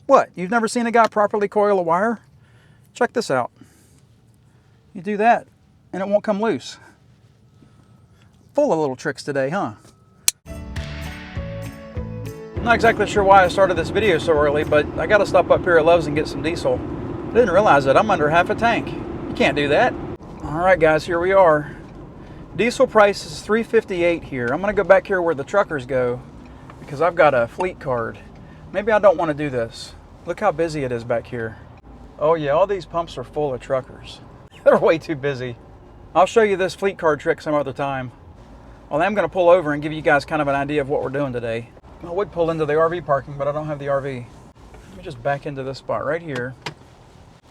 What, you've never seen a guy properly coil a wire? Check this out. You do that and it won't come loose. Full of little tricks today, huh? I'm not exactly sure why I started this video so early, but I gotta stop up here at Love's and get some diesel. I didn't realize that I'm under half a tank. You can't do that. All right guys, here we are. Diesel price is $3.58 here. I'm gonna go back here where the truckers go because I've got a fleet card. Maybe I don't want to do this. Look how busy it is back here. Oh yeah, all these pumps are full of truckers. They're way too busy. I'll show you this fleet card trick some other time. Well, I'm gonna pull over and give you guys kind of an idea of what we're doing today. I would pull into the RV parking, but I don't have the RV. Let me just back into this spot right here.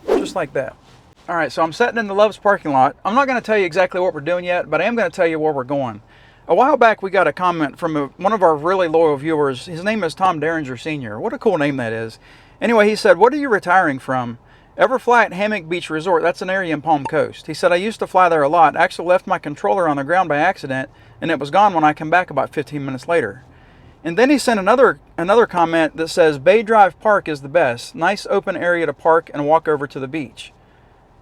Just like that. All right, so I'm sitting in the Love's parking lot. I'm not gonna tell you exactly what we're doing yet, but I am gonna tell you where we're going. A while back, we got a comment from one of our really loyal viewers. His name is Tom Derringer Sr. What a cool name that is. Anyway, he said, what are you retiring from? Ever fly at Hammock Beach Resort? That's an area in Palm Coast. He said, I used to fly there a lot. Actually left my controller on the ground by accident, and it was gone when I came back about 15 minutes later. And then he sent another comment that says, Bay Drive Park is the best. Nice open area to park and walk over to the beach.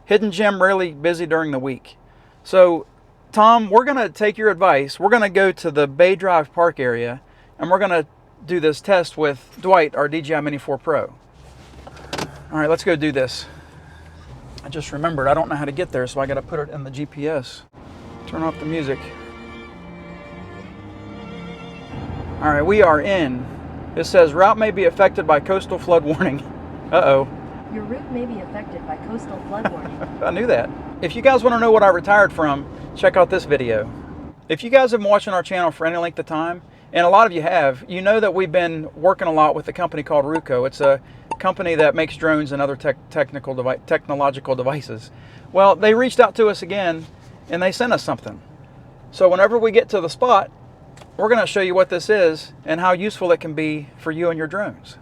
Hidden gem, rarely busy during the week. So, Tom, we're going to take your advice. We're going to go to the Bay Drive Park area, and we're going to do this test with Dwight, our DJI Mini 4 Pro. All right, let's go do this. I just remembered I don't know how to get there, so I got to put it in the GPS. Turn off the music. All right, we are in. It says route may be affected by coastal flood warning. Uh-oh. Your route may be affected by coastal flood warning. I knew that. If you guys want to know what I retired from, check out this video. If you guys have been watching our channel for any length of time, and a lot of you have, you know that we've been working a lot with a company called Ruko. It's a company that makes drones and other technological devices. Well, they reached out to us again, and they sent us something. So whenever we get to the spot, we're going to show you what this is and how useful it can be for you and your drones.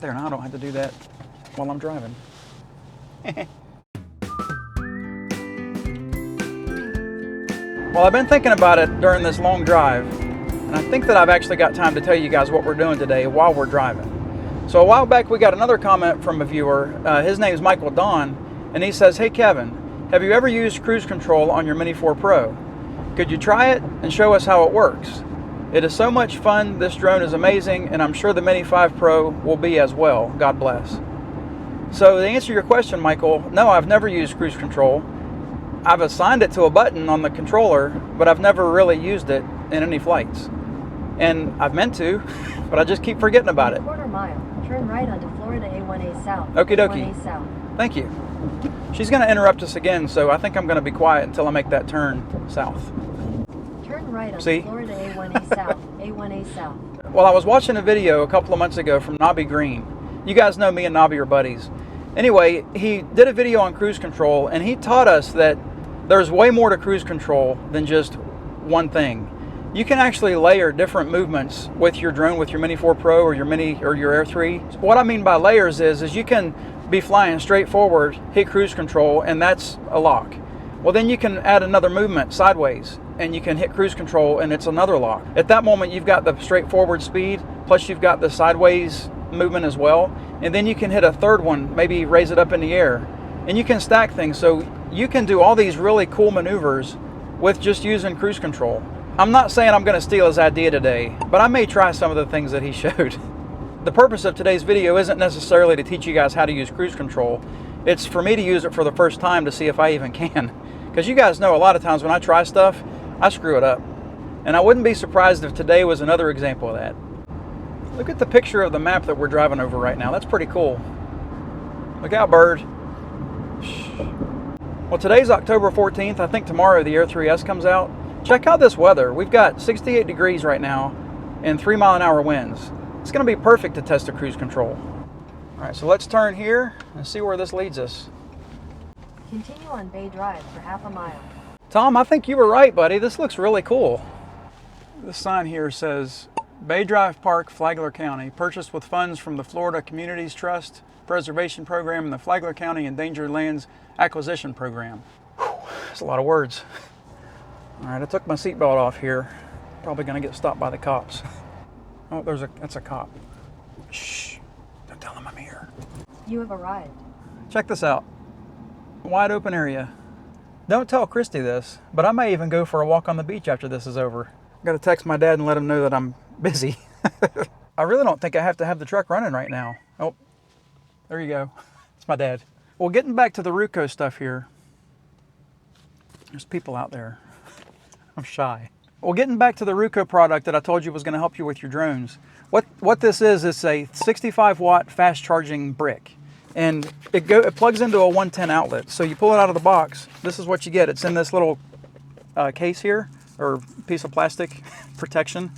There, now I don't have to do that while I'm driving. Well, I've been thinking about it during this long drive, and I think that I've actually got time to tell you guys what we're doing today while we're driving. So a while back, we got another comment from a viewer. His name is Michael Don, and he says, hey Kevin, have you ever used cruise control on your Mini 4 Pro? Could you try it and show us how it works? It is so much fun. This drone is amazing, and I'm sure the Mini 5 Pro will be as well. God bless. So to answer your question, Michael, no, I've never used cruise control. I've assigned it to a button on the controller, but I've never really used it in any flights. And I've meant to, but I just keep forgetting about it. Quarter mile, turn right onto Florida A1A South. Okie dokie. A1A South. Thank you. She's going to interrupt us again, so I think I'm going to be quiet until I make that turn south. Turn right onto See? Florida A1A South. A1A South. Well, I was watching a video a couple of months ago from Nobbygreen. You guys know me and Nobby are buddies. Anyway, he did a video on cruise control, and he taught us that there's way more to cruise control than just one thing. You can actually layer different movements with your drone, with your Mini 4 Pro or your Mini or your Air 3. What I mean by layers is you can be flying straight forward, hit cruise control, and that's a lock. Well, then you can add another movement sideways, and you can hit cruise control, and it's another lock. At that moment, you've got the straightforward speed, plus you've got the sideways movement as well, and then you can hit a third one, maybe raise it up in the air, and you can stack things. So you can do all these really cool maneuvers with just using cruise control. I'm not saying I'm going to steal his idea today, but I may try some of the things that he showed. The purpose of today's video isn't necessarily to teach you guys how to use cruise control. It's for me to use it for the first time to see if I even can. Because you guys know a lot of times when I try stuff, I screw it up. And I wouldn't be surprised if today was another example of that. Look at the picture of the map that we're driving over right now. That's pretty cool. Look out, bird. Well, today's October 14th. I think tomorrow the Air 3S comes out. Check out this weather. We've got 68 degrees right now and 3-mile-an-hour winds. It's going to be perfect to test the cruise control. All right, so let's turn here and see where this leads us. Continue on Bay Drive for half a mile. Tom, I think you were right, buddy. This looks really cool. This sign here says, Bay Drive Park, Flagler County, purchased with funds from the Florida Communities Trust Preservation Program and the Flagler County Endangered Lands Acquisition Program. Whew, that's a lot of words. All right, I took my seatbelt off here. Probably gonna get stopped by the cops. Oh, that's a cop. Shh, don't tell him I'm You have arrived. Check this out. Wide open area. Don't tell Christy this, but I may even go for a walk on the beach after this is over. I gotta text my dad and let him know that I'm busy. I really don't think I have to have the truck running right now. Oh, there you go. It's my dad. Well, getting back to the Ruko stuff here. There's people out there. I'm shy. Well, getting back to the Ruko product that I told you was gonna help you with your drones. What this is a 65 watt fast charging brick. And it plugs into a 110 outlet. So you pull it out of the box. This is what you get. It's in this little case here, or piece of plastic protection.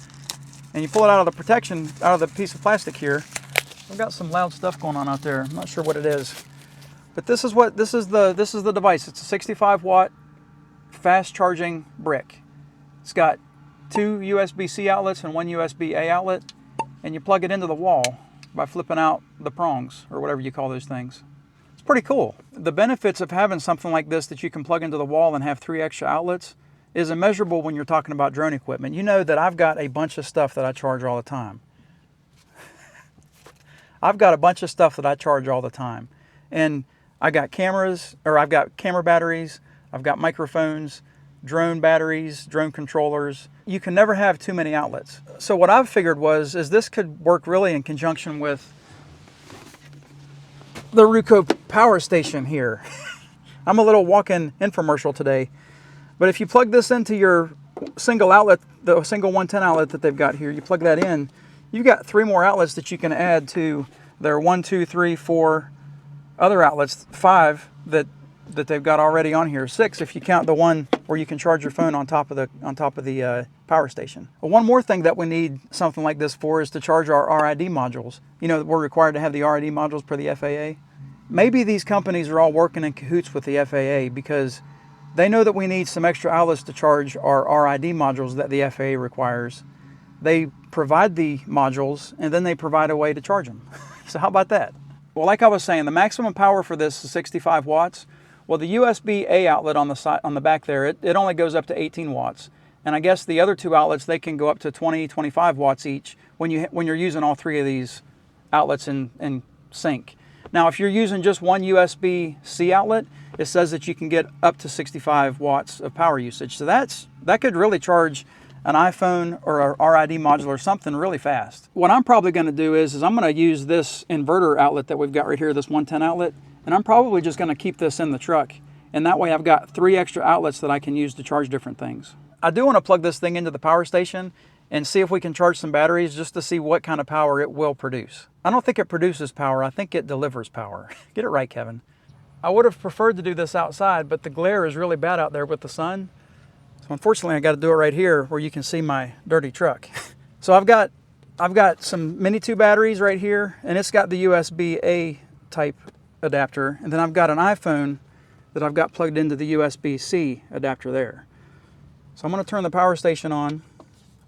And you pull it out of the protection, out of the piece of plastic here. I've got some loud stuff going on out there. I'm not sure what it is, but this is the device. It's a 65 watt fast charging brick. It's got 2 USB-C outlets and 1 USB-A outlet, and you plug it into the wall by flipping out the prongs, or whatever you call those things. It's pretty cool. The benefits of having something like this that you can plug into the wall and have 3 extra outlets is immeasurable when you're talking about drone equipment. You know that I've got a bunch of stuff that I charge all the time. I've got a bunch of stuff that I charge all the time. And I got cameras, or I've got camera batteries, I've got microphones, drone batteries, drone controllers. You can never have too many outlets. So what I've figured is this could work really in conjunction with the Ruko power station here. I'm a little walk-in infomercial today, but if you plug this into your single outlet, the single 110 outlet that they've got here, you plug that in, you've got 3 more outlets that you can add to their 1, 2, 3, 4 other outlets, 5 that they've got already on here. 6 if you count the one where you can charge your phone on top of the power station. Well, one more thing that we need something like this for is to charge our RID modules. You know, we're required to have the RID modules per the FAA. Maybe these companies are all working in cahoots with the FAA because they know that we need some extra outlets to charge our RID modules that the FAA requires. They provide the modules and then they provide a way to charge them. So how about that? Well, like I was saying, the maximum power for this is 65 watts. Well, the USB-A outlet on the side, on the back there, it only goes up to 18 watts. And I guess the other 2 outlets, they can go up to 20, 25 watts each when you're using all 3 of these outlets in sync. Now, if you're using just one USB-C outlet, it says that you can get up to 65 watts of power usage. So that could really charge an iPhone or a RID module or something really fast. What I'm probably going to do is I'm going to use this inverter outlet that we've got right here, this 110 outlet, and I'm probably just going to keep this in the truck. And that way I've got 3 extra outlets that I can use to charge different things. I do want to plug this thing into the power station and see if we can charge some batteries just to see what kind of power it will produce. I don't think it produces power, I think it delivers power. Get it right, Kevin. I would have preferred to do this outside, but the glare is really bad out there with the sun. So unfortunately I got to do it right here where you can see my dirty truck. So I've got some Mini 2 batteries right here, and it's got the USB-A type adapter, and then I've got an iPhone that I've got plugged into the USB-C adapter there. So I'm going to turn the power station on.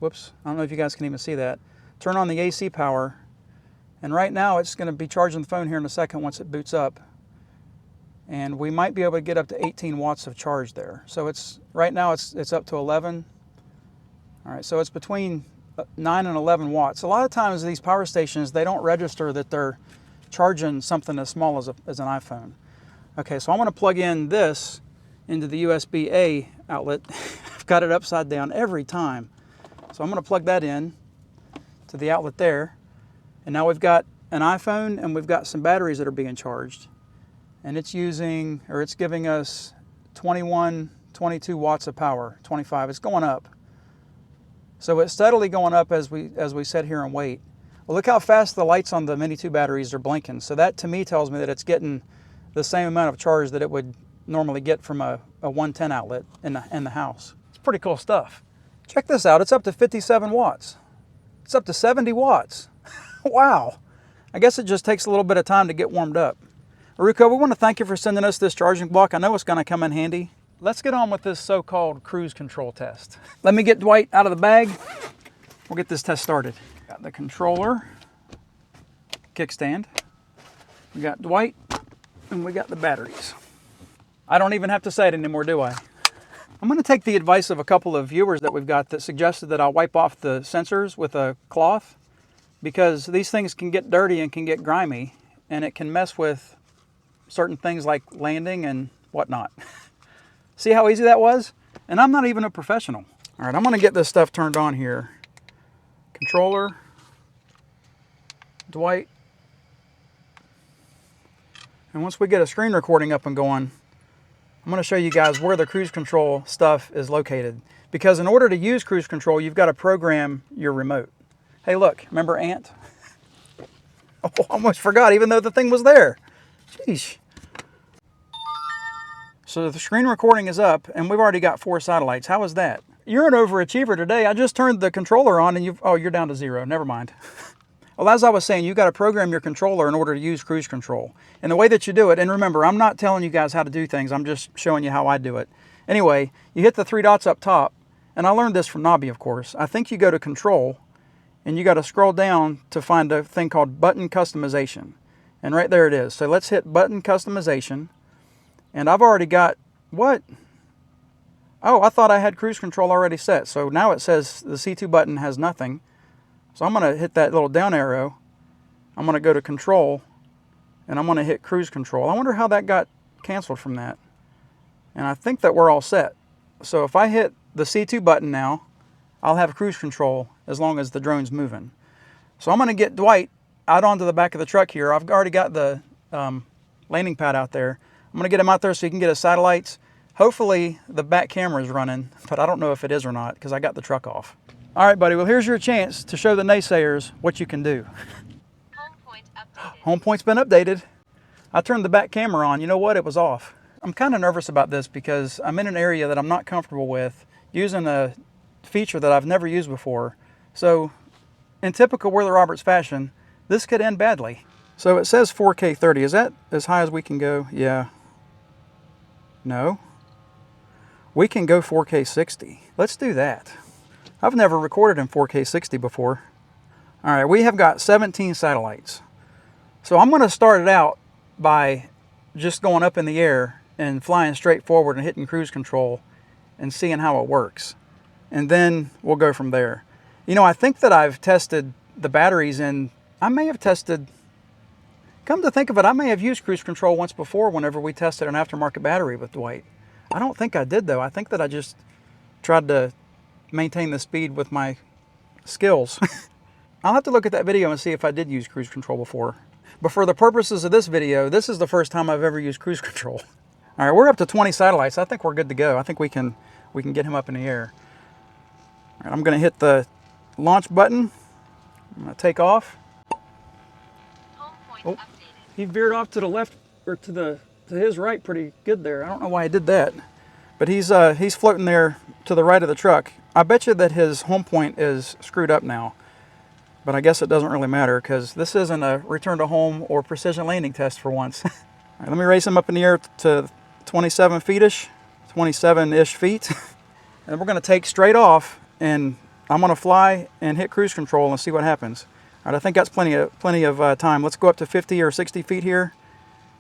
Whoops, I don't know if you guys can even see that. Turn on the AC power, and right now it's going to be charging the phone here in a second once it boots up. And we might be able to get up to 18 watts of charge there. So right now it's up to 11. All right, so it's between 9 and 11 watts. A lot of times these power stations, they don't register that they're charging something as small as an iPhone. Okay, so I'm going to plug in this into the USB-A outlet. I've got it upside down every time. So I'm going to plug that in to the outlet there. And now we've got an iPhone and we've got some batteries that are being charged. And it's giving us 21, 22 watts of power, 25. It's going up. So it's steadily going up as we sit here and wait. Well, look how fast the lights on the Mini 2 batteries are blinking. So that to me tells me that it's getting the same amount of charge that it would normally get from a 110 outlet in the house. It's pretty cool stuff. Check this out, it's up to 57 watts. It's up to 70 watts. Wow. I guess it just takes a little bit of time to get warmed up. Ruko, we want to thank you for sending us this charging block. I know it's going to come in handy. Let's get on with this so-called cruise control test. Let me get Dwight out of the bag. We'll get this test started. Got the controller, kickstand. We got Dwight, and we got the batteries. I don't even have to say it anymore, do I? I'm going to take the advice of a couple of viewers that we've got that suggested that I'll wipe off the sensors with a cloth because these things can get dirty and can get grimy. and it can mess with certain things like landing and whatnot. See how easy that was? And I'm not even a professional. All right, I'm gonna get this stuff turned on here. Controller, Dwight. And once we get a screen recording up and going, I'm gonna show you guys where the cruise control stuff is located. Because in order to use cruise control, you've got to program your remote. Hey look, remember Ant? Oh, almost forgot, even though the thing was there. Sheesh. So the screen recording is up, and we've already got 4 satellites. How is that? You're an overachiever today. I just turned the controller on, and you're down to 0. Never mind. Well, as I was saying, you've got to program your controller in order to use cruise control. And the way that you do it, and remember, I'm not telling you guys how to do things. I'm just showing you how I do it. Anyway, you hit the 3 dots up top, and I learned this from Nobby, of course. I think you go to Control, and you got to scroll down to find a thing called Button Customization. And right there it is. So let's hit Button Customization. And I've already got, what? Oh, I thought I had cruise control already set. So now it says the C2 button has nothing. So I'm going to hit that little down arrow. I'm going to go to Control, and I'm going to hit Cruise Control. I wonder how that got canceled from that. And I think that we're all set. So if I hit the C2 button now, I'll have cruise control as long as the drone's moving. So I'm going to get Dwight out onto the back of the truck here. I've already got the landing pad out there. I'm going to get him out there so he can get his satellites. Hopefully the back camera is running, but I don't know if it is or not because I got the truck off. All right, buddy. Well, here's your chance to show the naysayers what you can do. Home point updated. Home point's been updated. I turned the back camera on. You know what? It was off. I'm kind of nervous about this because I'm in an area that I'm not comfortable with using a feature that I've never used before. So in typical Worthy Roberts fashion, this could end badly. So it says 4K 30. Is that as high as we can go? Yeah. No. We can go 4K 60. Let's do that. I've never recorded in 4K 60 before. All right, we have got 17 satellites. So I'm going to start it out by just going up in the air and flying straight forward and hitting cruise control and seeing how it works. And then we'll go from there. You know, I think that I've tested the batteries, and I may have tested, come to think of it, I may have used cruise control once before whenever we tested an aftermarket battery with Dwight. I don't think I did though. I think that I just tried to maintain the speed with my skills. I'll have to look at that video and see if I did use cruise control before. But for the purposes of this video, this is the first time I've ever used cruise control. All right, we're up to 20 satellites. I think we're good to go. I think we can get him up in the air. All right, I'm going to hit the launch button. I'm going to take off. Home point Oh, updated. he veered off to the left or to his right pretty good there. I don't know why he did that, but he's floating there to the right of the truck. I bet you that his home point is screwed up now, but I guess it doesn't really matter because this isn't a return to home or precision landing test for once. All right, let me raise him up in the air to 27 feet-ish, 27-ish feet. And we're going to take straight off, and I'm going to fly and hit cruise control and see what happens. All right, I think that's plenty of time. Let's go up to 50 or 60 feet here,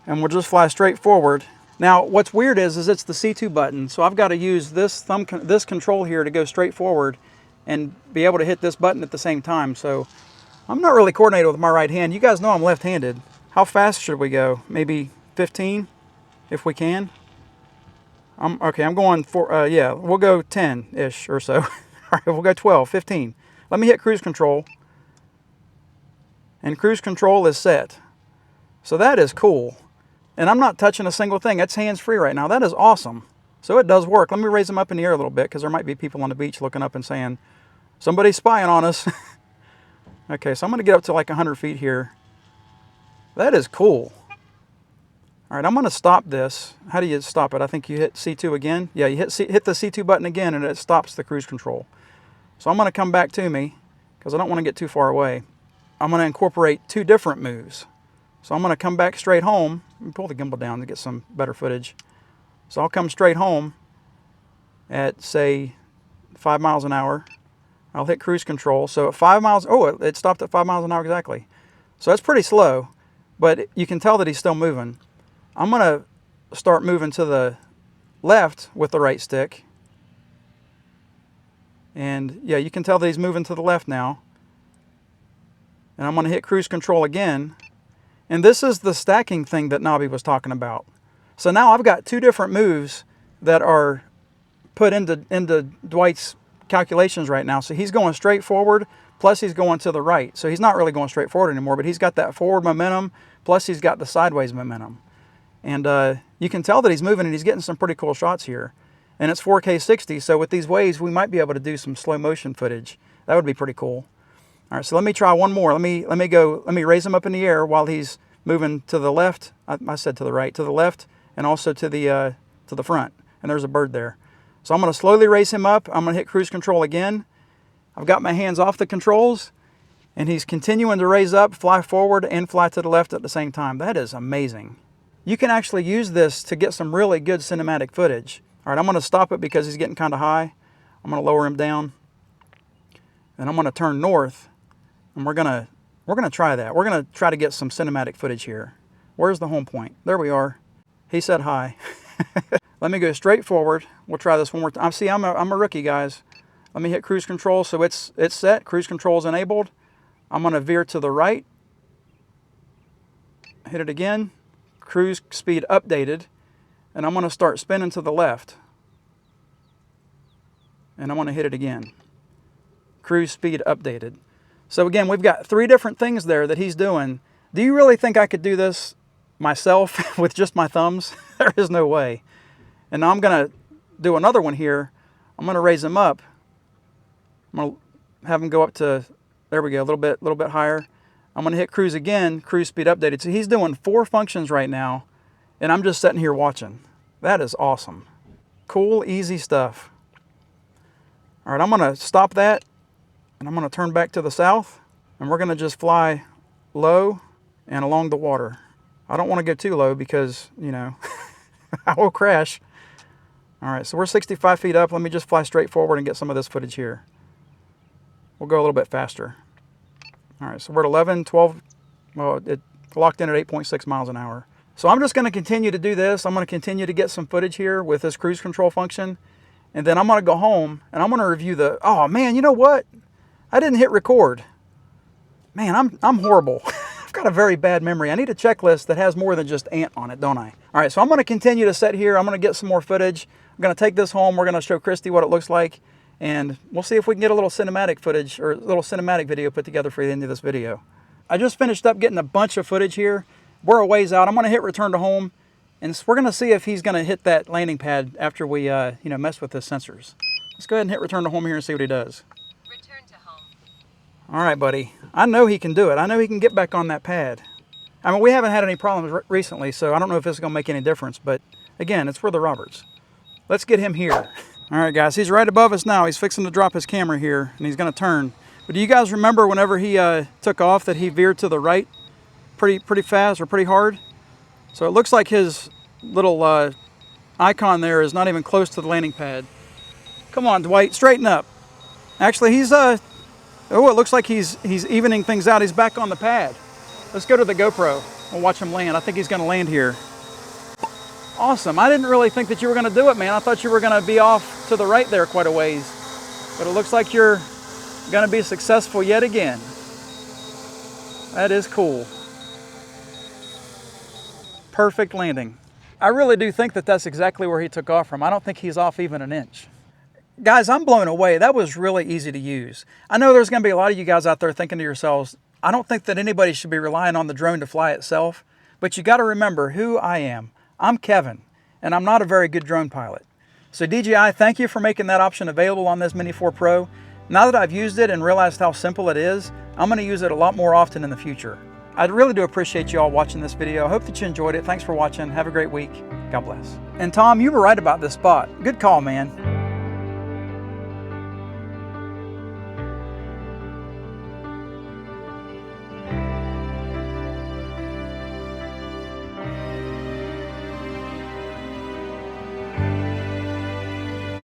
and we'll just fly straight forward. Now, what's weird is it's the C2 button, so I've got to use this control here to go straight forward and be able to hit this button at the same time. So I'm not really coordinated with my right hand. You guys know I'm left-handed. How fast should we go? Maybe 15, if we can. Okay, I'm going for, yeah, we'll go 10-ish or so. All right, we'll go 12, 15. Let me hit cruise control. And cruise control is set. So that is cool. And I'm not touching a single thing. That's hands-free right now. That is awesome. So it does work. Let me raise them up in the air a little bit because there might be people on the beach looking up and saying, somebody's spying on us. Okay, so I'm going to get up to like 100 feet here. That is cool. All right, I'm going to stop this. How do you stop it? I think you hit C2 again. Yeah, you hit the C2 button again and it stops the cruise control. So I'm going to come back to me because I don't want to get too far away. I'm going to incorporate 2 different moves. So I'm going to come back straight home. Let me pull the gimbal down to get some better footage. So I'll come straight home at, say, 5 miles an hour. I'll hit cruise control. So at 5 miles, oh, it stopped at 5 miles an hour exactly. So that's pretty slow, but you can tell that he's still moving. I'm going to start moving to the left with the right stick. And yeah, you can tell that he's moving to the left now. And I'm going to hit cruise control again. And this is the stacking thing that Nobby was talking about. So now I've got two different moves that are put into Dwight's calculations right now. So he's going straight forward, plus he's going to the right. So he's not really going straight forward anymore, but he's got that forward momentum, plus he's got the sideways momentum. And you can tell that he's moving and he's getting some pretty cool shots here. And it's 4K 60, so with these waves, we might be able to do some slow motion footage. That would be pretty cool. All right, so let me try one more. Let me raise him up in the air while he's moving to the left. I said to the right, to the left, and also to the front. And there's a bird there. So I'm going to slowly raise him up. I'm going to hit cruise control again. I've got my hands off the controls, and he's continuing to raise up, fly forward, and fly to the left at the same time. That is amazing. You can actually use this to get some really good cinematic footage. All right, I'm going to stop it because he's getting kind of high. I'm going to lower him down, and I'm going to turn north, and we're going to try that. We're going to try to get some cinematic footage here. Where's the home point? There we are. He said hi. Let me go straight forward. We'll try this one more time. See, I'm a rookie, guys. Let me hit cruise control. So it's set. Cruise control is enabled. I'm going to veer to the right. Hit it again. Cruise speed updated. And I'm going to start spinning to the left. And I'm going to hit it again. Cruise speed updated. So again, we've got three different things there that he's doing. Do you really think I could do this myself with just my thumbs? There is no way. And now I'm going to do another one here. I'm going to raise him up. I'm going to have him go up to, there we go, a little bit higher. I'm going to hit cruise again, cruise speed updated. So he's doing 4 functions right now, and I'm just sitting here watching. That is awesome. Cool, easy stuff. All right, I'm going to stop that, and I'm going to turn back to the south, and we're going to just fly low and along the water. I don't want to go too low because, you know, I will crash. All right, so we're 65 feet up. Let me just fly straight forward and get some of this footage here. We'll go a little bit faster. All right, so we're at 11, 12, well, it locked in at 8.6 miles an hour. So I'm just going to continue to do this. I'm going to continue to get some footage here with this cruise control function. And then I'm going to go home and I'm going to review the, oh man, you know what? I didn't hit record. Man, I'm horrible. I've got a very bad memory. I need a checklist that has more than just ant on it, don't I? All right, so I'm going to continue to set here. I'm going to get some more footage. I'm going to take this home. We're going to show Christy what it looks like. And we'll see if we can get a little cinematic footage or a little cinematic video put together for the end of this video. I just finished up getting a bunch of footage here. We're a ways out. I'm going to hit return to home. And we're going to see if he's going to hit that landing pad after we mess with his sensors. Let's go ahead and hit return to home here and see what he does. Return to home. All right, buddy. I know he can do it. I know he can get back on that pad. I mean, we haven't had any problems recently, so I don't know if this is going to make any difference. But again, it's for the Roberts. Let's get him here. All right, guys. He's right above us now. He's fixing to drop his camera here, and he's going to turn. But do you guys remember whenever he took off that he veered to the right pretty fast or pretty hard? So it looks like his little icon there is not even close to the landing pad. Come on, Dwight, straighten up. Actually, he's it looks like he's evening things out. He's back on the pad. Let's go to the GoPro. We'll watch him land. I think he's going to land here. Awesome. I didn't really think that you were going to do it, man. I thought you were going to be off to the right there quite a ways. But it looks like you're going to be successful yet again. That is cool. Perfect landing. I really do think that that's exactly where he took off from. I don't think he's off even an inch. Guys, I'm blown away. That was really easy to use. I know there's going to be a lot of you guys out there thinking to yourselves, I don't think that anybody should be relying on the drone to fly itself, but you got to remember who I am. I'm Kevin, and I'm not a very good drone pilot. So DJI, thank you for making that option available on this Mini 4 Pro. Now that I've used it and realized how simple it is, I'm going to use it a lot more often in the future. I really do appreciate you all watching this video. I hope that you enjoyed it. Thanks for watching. Have a great week. God bless. And Tom, you were right about this spot. Good call, man.